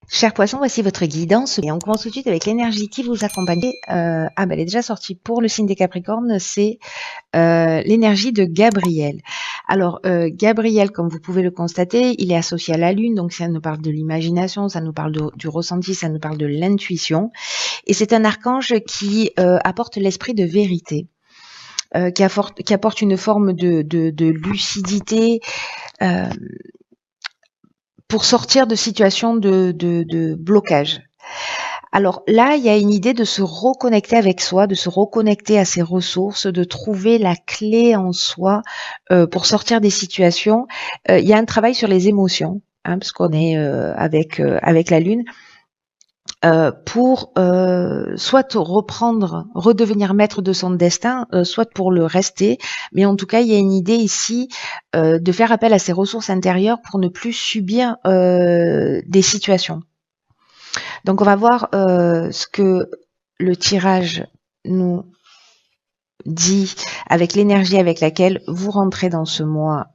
Cher poisson, voici votre guidance et on commence tout de suite avec l'énergie qui vous accompagne. Ben, elle est déjà sortie pour le signe des Capricornes, c'est l'énergie de Gabriel. Alors, Gabriel, comme vous pouvez le constater, il est associé à la Lune, donc ça nous parle de l'imagination, ça nous parle du ressenti, ça nous parle de l'intuition. Et c'est un archange qui apporte l'esprit de vérité. Qui apporte une forme de lucidité, euh, pour sortir de situations de blocage. Alors là, il y a une idée de se reconnecter avec soi, de se reconnecter à ses ressources, de trouver la clé en soi pour sortir des situations. Il y a un travail sur les émotions, hein, parce qu'on est avec la Lune, pour soit reprendre, redevenir maître de son destin, soit pour le rester. Mais en tout cas, il y a une idée ici de faire appel à ses ressources intérieures pour ne plus subir des situations. Donc on va voir ce que le tirage nous dit avec l'énergie avec laquelle vous rentrez dans ce mois,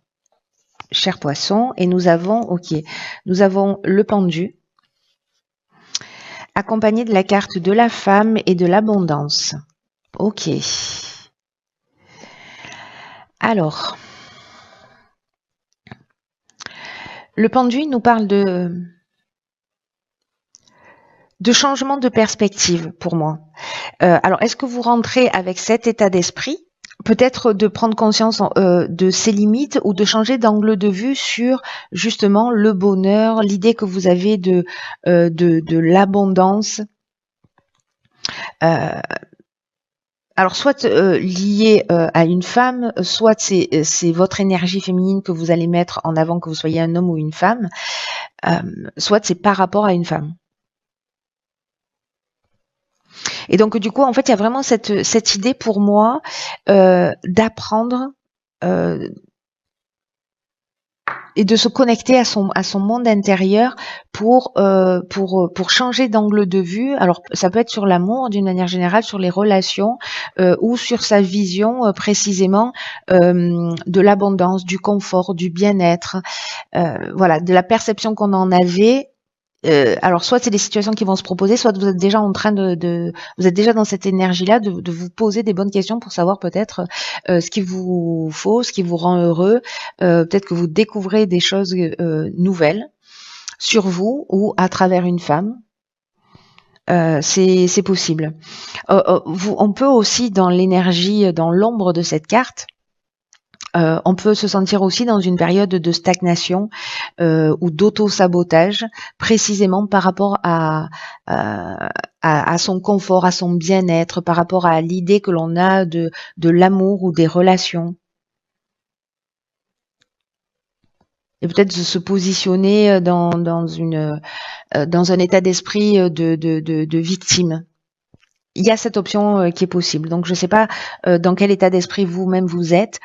cher poisson. Et nous avons le pendu, accompagné de la carte de la femme et de l'abondance. Ok. Alors, le pendu nous parle de changement de perspective pour moi. Alors, est-ce que vous rentrez avec cet état d'esprit? Peut-être de prendre conscience de ses limites ou de changer d'angle de vue sur justement le bonheur, l'idée que vous avez de l'abondance. Alors soit lié à une femme, soit c'est votre énergie féminine que vous allez mettre en avant, que vous soyez un homme ou une femme, soit c'est par rapport à une femme. Et donc du coup, en fait, il y a vraiment cette idée pour moi d'apprendre et de se connecter à son monde intérieur pour changer d'angle de vue. Alors ça peut être sur l'amour d'une manière générale, sur les relations ou sur sa vision précisément de l'abondance, du confort, du bien-être, voilà, de la perception qu'on en avait. Alors soit c'est des situations qui vont se proposer, soit vous êtes déjà en train vous êtes déjà dans cette énergie-là de vous poser des bonnes questions pour savoir peut-être ce qu'il vous faut, ce qui vous rend heureux. Peut-être que vous découvrez des choses nouvelles sur vous ou à travers une femme. C'est possible. On peut aussi dans l'énergie, dans l'ombre de cette carte, on peut se sentir aussi dans une période de stagnation ou d'auto-sabotage, précisément par rapport à son confort, à son bien-être, par rapport à l'idée que l'on a de l'amour ou des relations. Et peut-être se positionner dans un état d'esprit de victime. Il y a cette option qui est possible. Donc je ne sais pas dans quel état d'esprit vous-même vous êtes,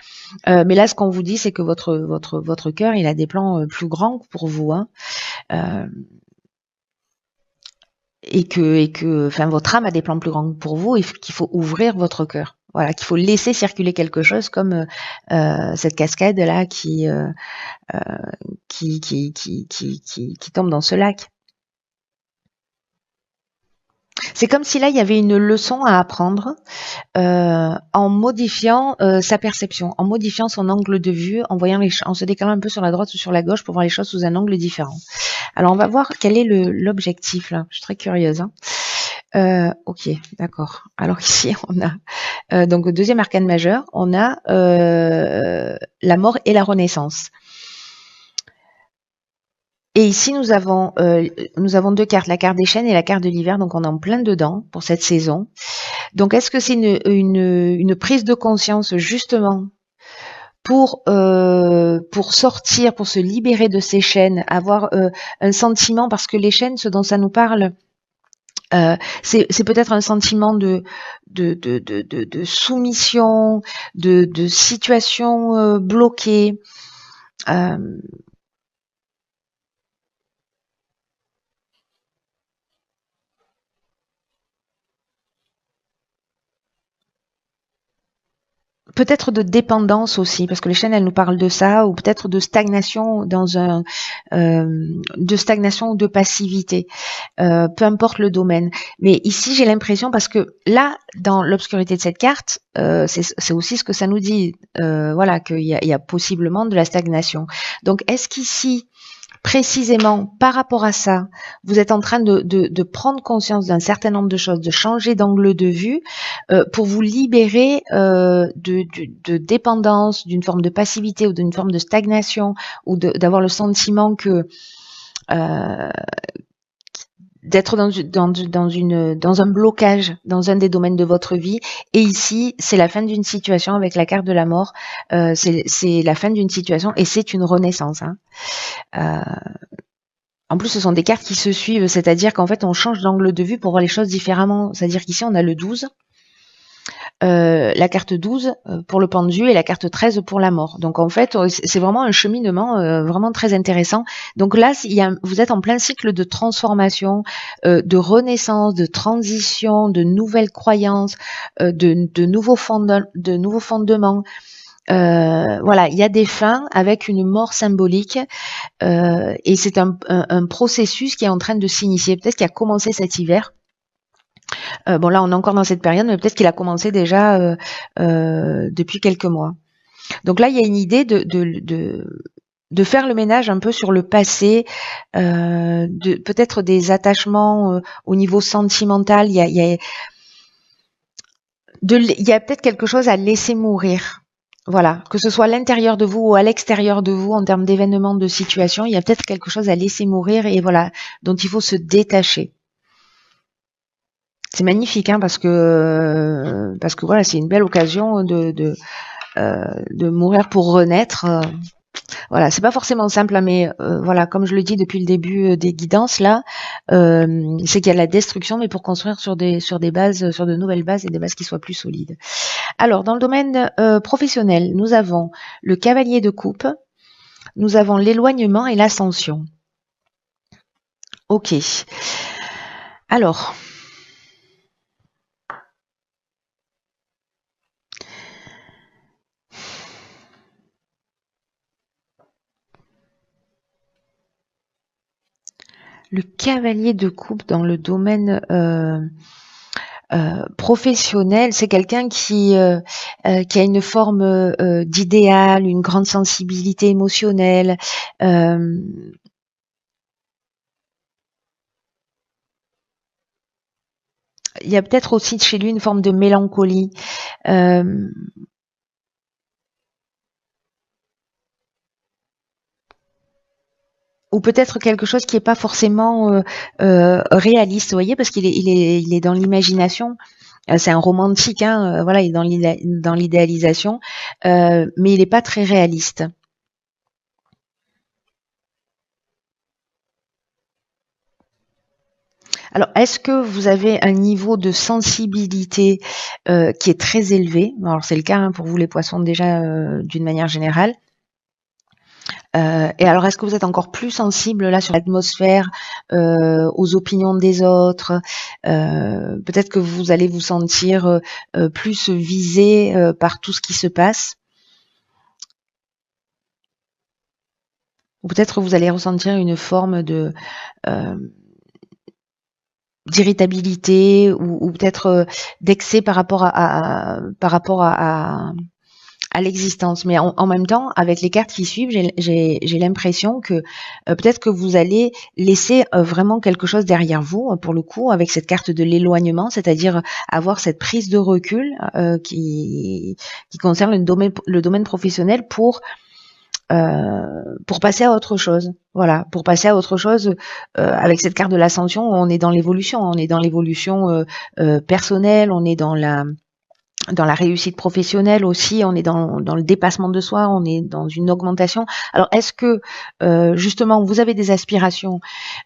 mais là ce qu'on vous dit c'est que votre cœur il a des plans plus grands pour vous, hein, et que enfin votre âme a des plans plus grands pour vous et qu'il faut ouvrir votre cœur. Voilà, qu'il faut laisser circuler quelque chose comme cette cascade là qui tombe dans ce lac. C'est comme si là il y avait une leçon à apprendre en modifiant sa perception, en modifiant son angle de vue, en se décalant un peu sur la droite ou sur la gauche pour voir les choses sous un angle différent. Alors on va voir quel est l'objectif là. Je suis très curieuse. Hein. Ok, d'accord. Alors ici on a donc deuxième arcane majeur, on a la mort et la renaissance. Et ici, nous avons deux cartes, la carte des chênes et la carte de l'hiver, donc on est en plein dedans pour cette saison. Donc, est-ce que c'est une prise de conscience justement pour sortir, pour se libérer de ces chaînes, avoir un sentiment, parce que les chaînes, ce dont ça nous parle, c'est peut-être un sentiment de soumission, de situation bloquée. peut-être de dépendance aussi, parce que les chaînes, elles nous parlent de ça, ou peut-être de stagnation de stagnation ou de passivité, peu importe le domaine. Mais ici, j'ai l'impression, parce que là, dans l'obscurité de cette carte, c'est aussi ce que ça nous dit, voilà, qu'il y a possiblement de la stagnation. Donc, est-ce qu'ici, précisément par rapport à ça, vous êtes en train de prendre conscience d'un certain nombre de choses, de changer d'angle de vue pour vous libérer de dépendance, d'une forme de passivité ou d'une forme de stagnation, ou d'avoir le sentiment que d'être dans un blocage dans un des domaines de votre vie. Et ici, c'est la fin d'une situation avec la carte de la mort. C'est la fin d'une situation et c'est une renaissance. Hein. En plus, ce sont des cartes qui se suivent, c'est-à-dire qu'en fait, on change d'angle de vue pour voir les choses différemment. C'est-à-dire qu'ici, on a le 12, la carte 12 pour le pendu et la carte 13 pour la mort. Donc en fait, c'est vraiment un cheminement vraiment très intéressant. Donc là, vous êtes en plein cycle de transformation, de renaissance, de transition, de nouvelles croyances, de nouveaux fondements. Voilà, il y a des fins avec une mort symbolique et c'est un processus qui est en train de s'initier. Peut-être qu'il a commencé cet hiver. Bon, là, on est encore dans cette période, mais peut-être qu'il a commencé déjà depuis quelques mois. Donc là, il y a une idée de faire le ménage un peu sur le passé, peut-être des attachements au niveau sentimental. Il y a peut-être quelque chose à laisser mourir. Voilà, que ce soit à l'intérieur de vous ou à l'extérieur de vous en termes d'événements, de situations, il y a peut-être quelque chose à laisser mourir et voilà, dont il faut se détacher. C'est magnifique, hein, parce que voilà, c'est une belle occasion de mourir pour renaître. Voilà, c'est pas forcément simple, mais voilà, comme je le dis depuis le début des guidances là, c'est qu'il y a la destruction, mais pour construire sur des bases, sur de nouvelles bases et des bases qui soient plus solides. Alors, dans le domaine professionnel, nous avons le cavalier de coupe, nous avons l'éloignement et l'ascension. Ok. Alors. Le cavalier de coupe dans le domaine professionnel, c'est quelqu'un qui a une forme d'idéal, une grande sensibilité émotionnelle. Il y a peut-être aussi chez lui une forme de mélancolie. Ou peut-être quelque chose qui n'est pas forcément réaliste, vous voyez, parce qu'il est dans l'imagination. C'est un romantique, hein, voilà, il est dans l'idéalisation, mais il n'est pas très réaliste. Alors, est-ce que vous avez un niveau de sensibilité qui est très élevé? Alors, c'est le cas hein, pour vous les poissons déjà d'une manière générale. Et alors, est-ce que vous êtes encore plus sensible là sur l'atmosphère, aux opinions des autres? Peut-être que vous allez vous sentir plus visé par tout ce qui se passe. Ou peut-être que vous allez ressentir une forme de d'irritabilité ou peut-être d'excès par rapport à l'existence. Mais en même temps, avec les cartes qui suivent, j'ai l'impression que peut-être que vous allez laisser vraiment quelque chose derrière vous, pour le coup, avec cette carte de l'éloignement, c'est-à-dire avoir cette prise de recul qui concerne le domaine professionnel pour passer à autre chose. Voilà, pour passer à autre chose. Avec cette carte de l'ascension, on est dans l'évolution, personnelle, on est dans la réussite professionnelle aussi, on est dans le dépassement de soi, on est dans une augmentation. Alors, est-ce que justement vous avez des aspirations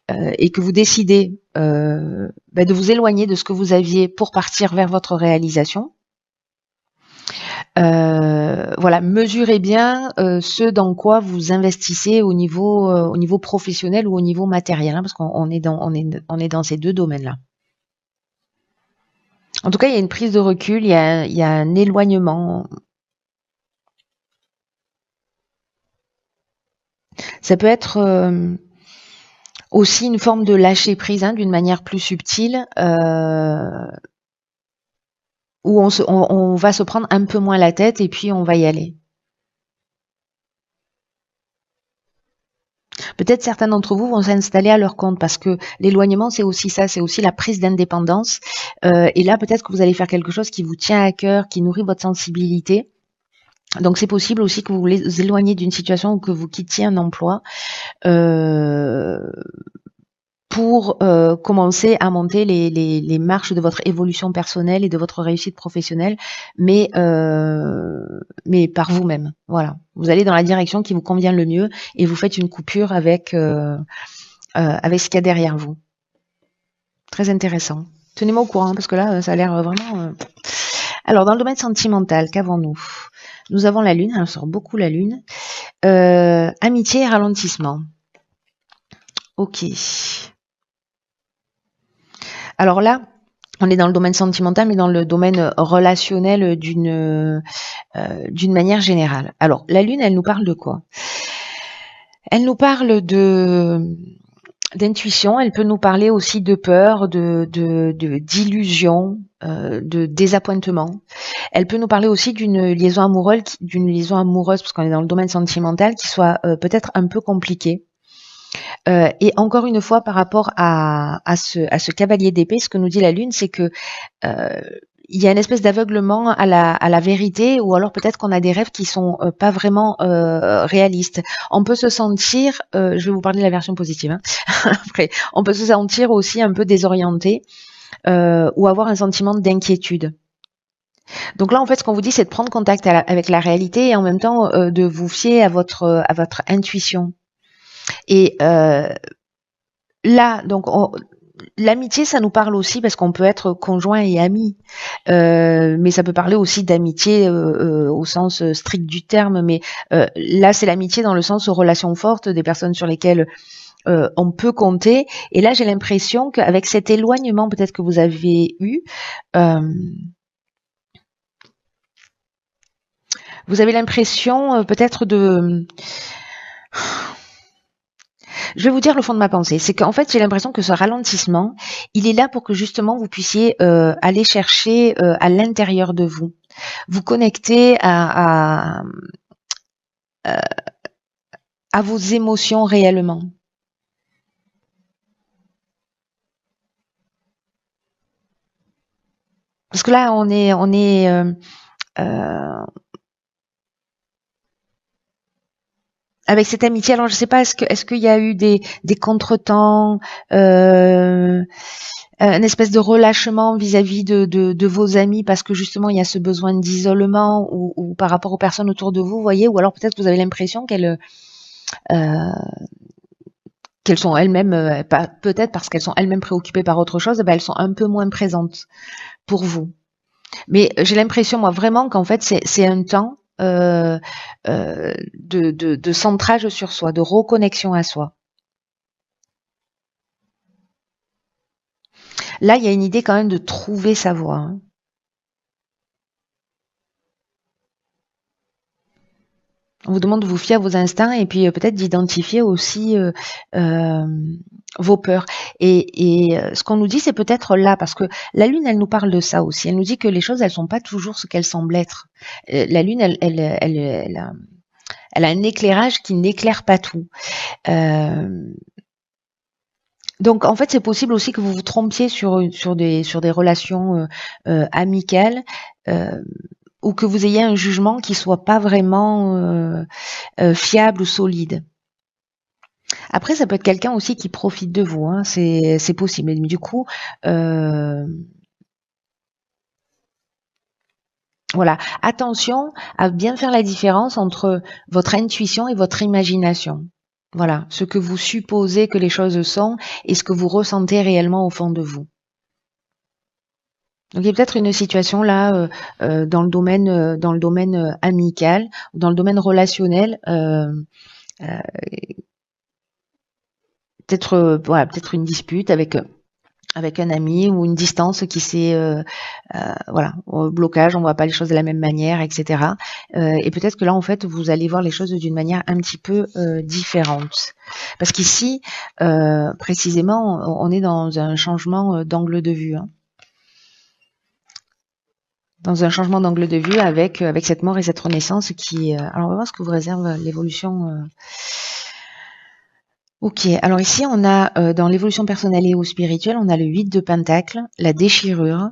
et que vous décidez de vous éloigner de ce que vous aviez pour partir vers votre réalisation? Voilà, mesurez bien ce dans quoi vous investissez au niveau professionnel ou au niveau matériel, hein, parce qu'on est dans ces deux domaines-là. En tout cas, il y a une prise de recul, il y a un éloignement Ça peut être aussi une forme de lâcher prise, hein, d'une manière plus subtile, où on va se prendre un peu moins la tête et puis on va y aller. Peut-être certains d'entre vous vont s'installer à leur compte parce que l'éloignement, c'est aussi ça, c'est aussi la prise d'indépendance. Et là, peut-être que vous allez faire quelque chose qui vous tient à cœur, qui nourrit votre sensibilité. Donc c'est possible aussi que vous vous éloigniez d'une situation ou que vous quittiez un emploi pour commencer à monter les marches de votre évolution personnelle et de votre réussite professionnelle, mais par vous-même. Voilà, vous allez dans la direction qui vous convient le mieux et vous faites une coupure avec ce qu'il y a derrière vous. Très intéressant. Tenez-moi au courant parce que là, ça a l'air vraiment. Alors, dans le domaine sentimental, qu'avons-nous? Nous avons la Lune, elle sort beaucoup la Lune. Amitié et ralentissement. Ok. Alors là, on est dans le domaine sentimental, mais dans le domaine relationnel d'une manière générale. Alors, la Lune, elle nous parle de quoi? Elle nous parle d'intuition, elle peut nous parler aussi de peur, d'illusion, de désappointement. Elle peut nous parler aussi d'une liaison amoureuse, parce qu'on est dans le domaine sentimental, qui soit peut-être un peu compliquée. Et encore une fois, par rapport à ce cavalier d'épée, ce que nous dit la Lune, c'est que il y a une espèce d'aveuglement à la vérité, ou alors peut-être qu'on a des rêves qui sont pas vraiment réalistes. On peut se sentir, je vais vous parler de la version positive, hein, après, on peut se sentir aussi un peu désorienté ou avoir un sentiment d'inquiétude. Donc là, en fait, ce qu'on vous dit, c'est de prendre contact avec la réalité et en même temps de vous fier à votre intuition. Et là, donc, l'amitié, ça nous parle aussi parce qu'on peut être conjoint et ami, mais ça peut parler aussi d'amitié au sens strict du terme. Mais là, c'est l'amitié dans le sens relations fortes, des personnes sur lesquelles on peut compter. Et là, j'ai l'impression qu'avec cet éloignement peut-être que vous avez eu, vous avez l'impression peut-être de... Je vais vous dire le fond de ma pensée. C'est qu'en fait, j'ai l'impression que ce ralentissement, il est là pour que justement vous puissiez aller chercher à l'intérieur de vous, vous connecter à vos émotions réellement. Parce que là, on est avec cette amitié. Alors, je sais pas, est-ce qu'il y a eu des contretemps, une espèce de relâchement vis-à-vis de vos amis parce que justement il y a ce besoin d'isolement ou par rapport aux personnes autour de vous, vous voyez, ou alors peut-être que vous avez l'impression qu'elles sont elles-mêmes, peut-être parce qu'elles sont elles-mêmes préoccupées par autre chose, elles sont un peu moins présentes pour vous. Mais j'ai l'impression, moi, vraiment qu'en fait, c'est un temps de centrage sur soi, de reconnexion à soi. Là, il y a une idée quand même de trouver sa voie, hein. On vous demande de vous fier à vos instincts et puis peut-être d'identifier aussi vos peurs. Et ce qu'on nous dit, c'est peut-être là, parce que la Lune, elle nous parle de ça aussi. Elle nous dit que les choses, elles sont pas toujours ce qu'elles semblent être. La Lune, elle a un éclairage qui n'éclaire pas tout. Donc en fait, c'est possible aussi que vous vous trompiez sur des relations amicales. Ou que vous ayez un jugement qui soit pas vraiment fiable ou solide. Après, ça peut être quelqu'un aussi qui profite de vous, hein, c'est possible. Mais du coup, voilà, attention à bien faire la différence entre votre intuition et votre imagination. Voilà, ce que vous supposez que les choses sont et ce que vous ressentez réellement au fond de vous. Donc il y a peut-être une situation là dans le domaine amical, ou dans le domaine relationnel, peut-être voilà, peut-être une dispute avec avec un ami ou une distance qui s'est voilà, blocage, on voit pas les choses de la même manière, etc. Et peut-être que là, en fait, vous allez voir les choses d'une manière un petit peu différente. Parce qu'ici, précisément, on est dans un changement d'angle de vue. Hein. Dans un changement d'angle de vue avec cette mort et cette renaissance qui... alors, on va voir ce que vous réserve l'évolution... Ok, alors ici, on a, dans l'évolution personnelle et ou spirituelle, on a le 8 de Pentacle, la déchirure,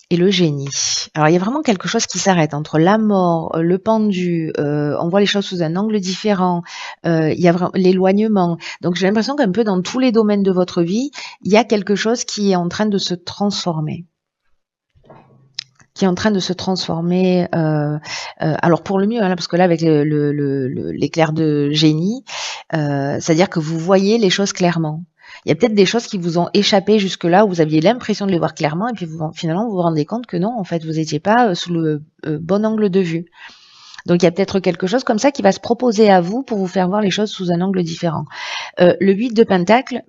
et le génie. Alors il y a vraiment quelque chose qui s'arrête entre la mort, le pendu, on voit les choses sous un angle différent, il y a vraiment l'éloignement. Donc j'ai l'impression qu'un peu dans tous les domaines de votre vie, il y a quelque chose qui est en train de se transformer. Qui est en train de se transformer, alors pour le mieux, hein, parce que là avec l'éclair de génie, c'est-à-dire que vous voyez les choses clairement. Il y a peut-être des choses qui vous ont échappé jusque-là, où vous aviez l'impression de les voir clairement, et puis finalement vous vous rendez compte que non, en fait, vous n'étiez pas sous le bon angle de vue. Donc il y a peut-être quelque chose comme ça qui va se proposer à vous pour vous faire voir les choses sous un angle différent. Le 8 de Pentacle,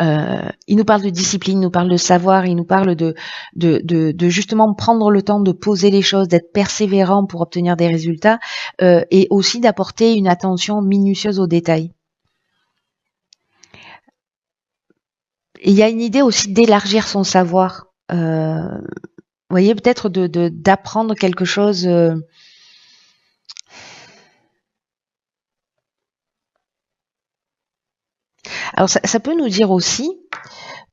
il nous parle de discipline, il nous parle de savoir, il nous parle de justement prendre le temps de poser les choses, d'être persévérant pour obtenir des résultats, et aussi d'apporter une attention minutieuse aux détails. Et il y a une idée aussi d'élargir son savoir. Vous voyez, peut-être d'apprendre quelque chose. Alors ça peut nous dire aussi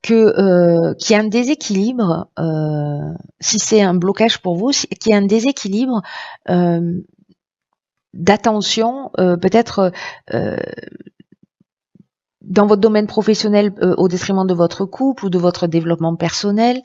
que qu'il y a un déséquilibre, si c'est un blocage pour vous, qu'il y a un déséquilibre d'attention, peut-être dans votre domaine professionnel au détriment de votre couple ou de votre développement personnel,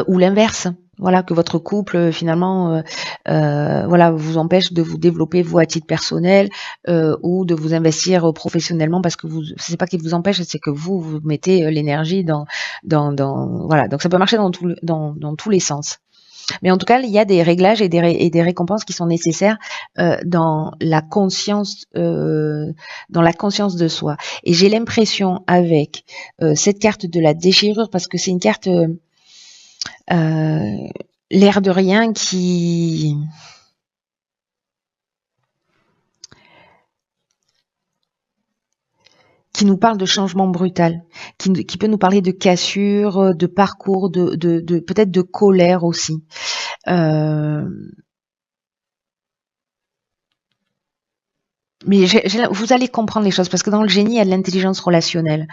ou l'inverse. Voilà, que votre couple finalement voilà, vous empêche de vous développer vous à titre personnel, ou de vous investir professionnellement, parce que c'est pas qu'il vous empêche, c'est que vous mettez l'énergie dans voilà. Donc ça peut marcher dans tous les sens. Mais en tout cas, il y a des réglages et des récompenses qui sont nécessaires dans la conscience de soi. Et j'ai l'impression avec cette carte de la déchirure, parce que c'est une carte l'air de rien qui nous parle de changement brutal, qui peut nous parler de cassure, de parcours, de peut-être de colère aussi. Mais vous allez comprendre les choses, parce que dans le génie, il y a de l'intelligence relationnelle.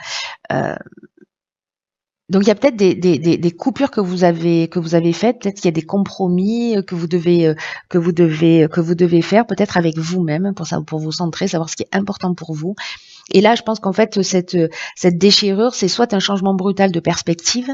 Donc il y a peut-être des coupures que vous avez faites, peut-être qu'il y a des compromis que vous devez faire, peut-être avec vous-même, pour vous centrer, savoir ce qui est important pour vous. Et là, je pense qu'en fait cette déchirure, c'est soit un changement brutal de perspective,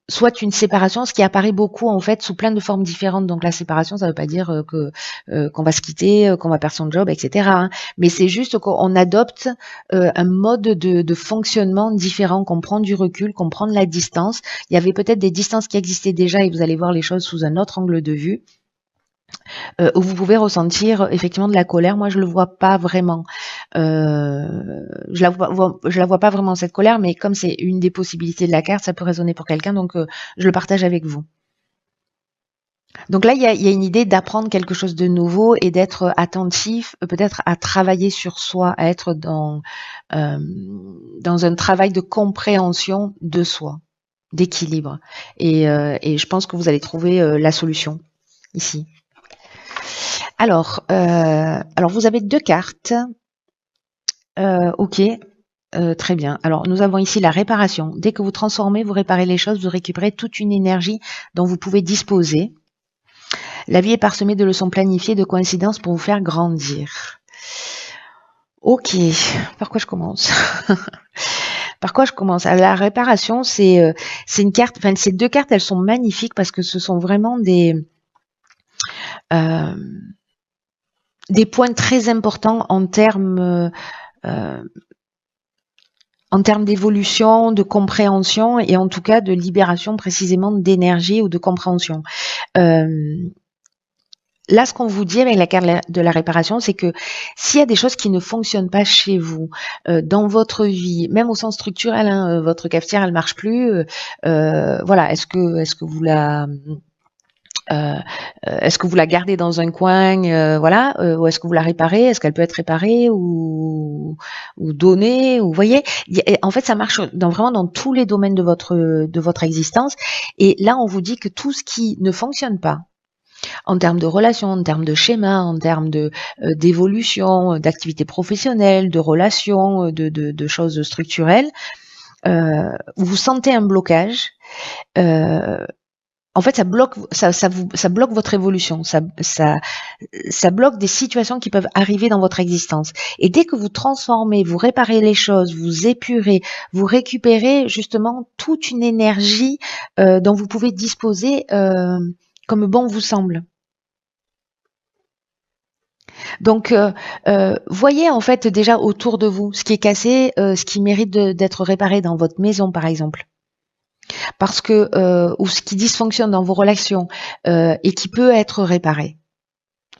soit une séparation, ce qui apparaît beaucoup en fait sous plein de formes différentes. Donc la séparation, ça ne veut pas dire qu'on va se quitter, qu'on va perdre son job, etc. Hein. Mais c'est juste qu'on adopte un mode de fonctionnement différent, qu'on prend du recul, qu'on prend de la distance. Il y avait peut-être des distances qui existaient déjà et vous allez voir les choses sous un autre angle de vue. Où vous ressentir effectivement de la colère. Moi, je le vois pas vraiment. Je la vois pas vraiment cette colère, mais comme c'est une des possibilités de la carte, ça peut résonner pour quelqu'un, donc je le partage avec vous. Donc là, il y a une idée d'apprendre quelque chose de nouveau et d'être attentif, peut-être à travailler sur soi, à être dans un travail de compréhension de soi, d'équilibre. Et je pense que vous allez trouver la solution ici. Alors vous avez 2 cartes. Ok, très bien. Alors, nous avons ici la réparation. Dès que vous transformez, vous réparez les choses, vous récupérez toute une énergie dont vous pouvez disposer. La vie est parsemée de leçons planifiées, de coïncidences pour vous faire grandir. Ok, par quoi je commence? Par quoi je commence? Alors, la réparation, c'est une carte, enfin, ces 2 cartes, elles sont magnifiques parce que ce sont vraiment des points très importants en termes d'évolution, de compréhension et en tout cas de libération précisément d'énergie ou de compréhension. là, ce qu'on vous dit avec la carte de la réparation, c'est que s'il y a des choses qui ne fonctionnent pas chez vous, dans votre vie, même au sens structurel, hein, votre cafetière, elle marche plus, voilà, est-ce que vous la est-ce que vous la gardez dans un coin, voilà, ou est-ce que vous la réparez? Est-ce qu'elle peut être réparée ou donnée? Ou vous voyez, en fait, ça marche vraiment dans tous les domaines de votre existence. Et là, on vous dit que tout ce qui ne fonctionne pas en termes de relations, en termes de schéma, en termes d'évolution, d'activité professionnelle, de relations, de choses structurelles, vous sentez un blocage. En fait, ça bloque votre évolution, ça bloque des situations qui peuvent arriver dans votre existence. Et dès que vous transformez, vous réparez les choses, vous épurez, vous récupérez justement toute une énergie dont vous pouvez disposer comme bon vous semble. Donc, voyez en fait déjà autour de vous ce qui est cassé, ce qui mérite d'être réparé dans votre maison, par exemple. Parce que ou ce qui dysfonctionne dans vos relations et qui peut être réparé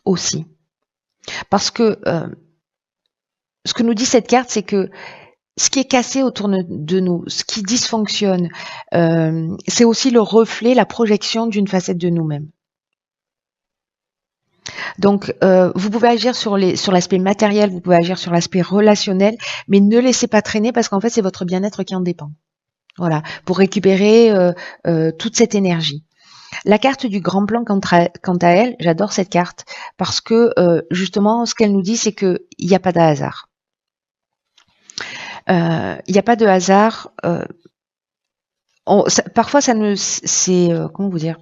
aussi. Parce que ce que nous dit cette carte, c'est que ce qui est cassé autour de nous, ce qui dysfonctionne, c'est aussi le reflet, la projection d'une facette de nous-mêmes. Donc, vous pouvez agir sur l'aspect matériel, vous pouvez agir sur l'aspect relationnel, mais ne laissez pas traîner parce qu'en fait, c'est votre bien-être qui en dépend. Voilà, pour récupérer toute cette énergie. La carte du grand plan, quant à elle, j'adore cette carte parce que justement, ce qu'elle nous dit, c'est qu'il n'y a pas de hasard. Il n'y a pas de hasard. Parfois, c'est comment vous dire,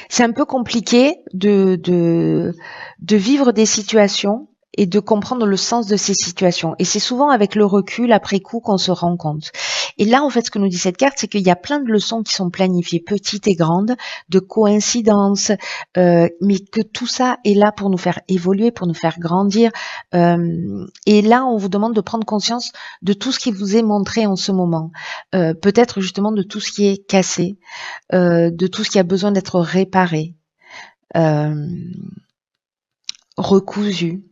c'est un peu compliqué de vivre des situations et de comprendre le sens de ces situations. Et c'est souvent avec le recul, après coup, qu'on se rend compte. Et là, en fait, ce que nous dit cette carte, c'est qu'il y a plein de leçons qui sont planifiées, petites et grandes, de coïncidences, mais que tout ça est là pour nous faire évoluer, pour nous faire grandir. Et là, on vous demande de prendre conscience de tout ce qui vous est montré en ce moment. Peut-être justement de tout ce qui est cassé, de tout ce qui a besoin d'être réparé, recousu.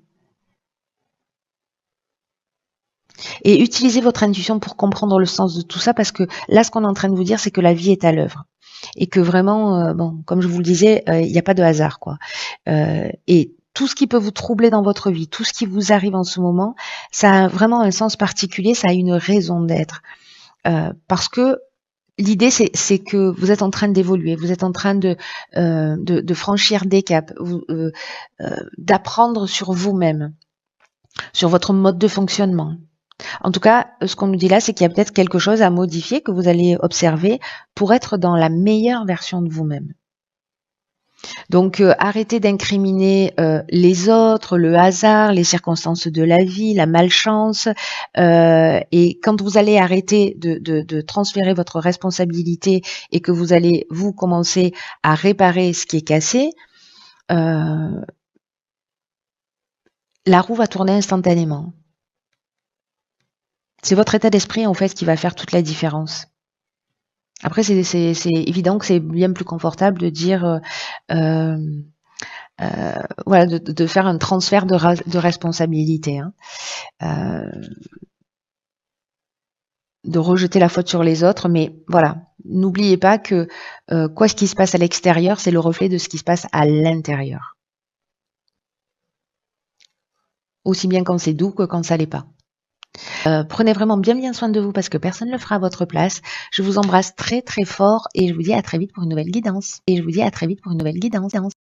Et utilisez votre intuition pour comprendre le sens de tout ça, parce que là, ce qu'on est en train de vous dire, c'est que la vie est à l'œuvre. Et que vraiment, bon, comme je vous le disais, il n'y a pas de hasard, quoi. Et tout ce qui peut vous troubler dans votre vie, tout ce qui vous arrive en ce moment, ça a vraiment un sens particulier, ça a une raison d'être. Parce que l'idée, c'est que vous êtes en train d'évoluer, vous êtes en train de franchir des caps, d'apprendre sur vous-même, sur votre mode de fonctionnement. En tout cas, ce qu'on nous dit là, c'est qu'il y a peut-être quelque chose à modifier que vous allez observer pour être dans la meilleure version de vous-même. Donc, arrêtez d'incriminer les autres, le hasard, les circonstances de la vie, la malchance. Et quand vous allez arrêter de transférer votre responsabilité et que vous allez, vous, commencer à réparer ce qui est cassé, la roue va tourner instantanément. C'est votre état d'esprit, en fait, qui va faire toute la différence. Après, c'est évident que c'est bien plus confortable de dire, voilà, de faire un transfert de responsabilité, hein. De rejeter la faute sur les autres, mais voilà, n'oubliez pas que quoi ce qui se passe à l'extérieur, c'est le reflet de ce qui se passe à l'intérieur. Aussi bien quand c'est doux que quand ça l'est pas. Prenez vraiment bien soin de vous parce que personne ne le fera à votre place. Je vous embrasse très très fort et je vous dis à très vite pour une nouvelle guidance.